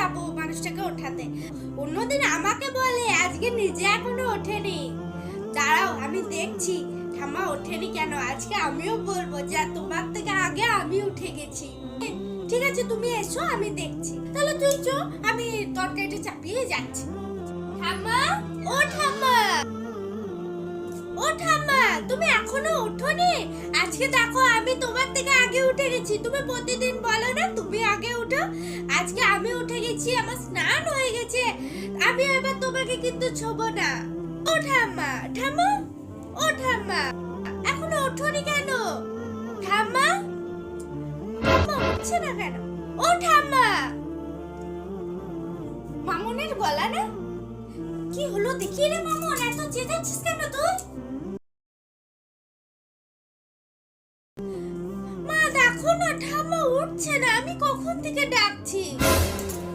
যাব মানুষটাকে ওঠাতে। অন্যদিন আমাকে বলে, আজকে নিজে এখনো ওঠেনি। দাঁড়াও আমি দেখছি ঠাম্মা ওঠেনি কেন। আজকে আমিও বলবো যে তোমার থেকে আগে আমি উঠে গেছি। ঠিক আছে তুমি এসো, আমি দেখছি। তাহলে তুই চো, আমি তরকারিটা চাপিয়ে যাচ্ছি। ঠাম্মা, ও ঠাম্মা, ও ঠাম্মা, তুমি এখনো ওঠোনি? আজকে দেখো আমি তোমার থেকে আগে উঠে গেছি। তুমি প্রতিদিন বলো না তুমি আগে উঠো, আজকে আমি উঠে গেছি, আমার স্নান হয়ে গেছে। আমি এবার তোমাকে কিন্তু ছোবো না। ও ঠাম্মা, ঠাম্মা, ও ঠাম্মা, এখনো ওঠোনি কেন? ঠাম্মা, ঠাম্মা উঠছে না কেন? ও ঠাম্মা, মামুনের গলা না? কি হলো দেখি রে মামুন, এত চেঁচাচ্ছিস কেন তুই? মা দেখো না ঠাম্মা উঠছে না, আমি কখন থেকে ডাকছি।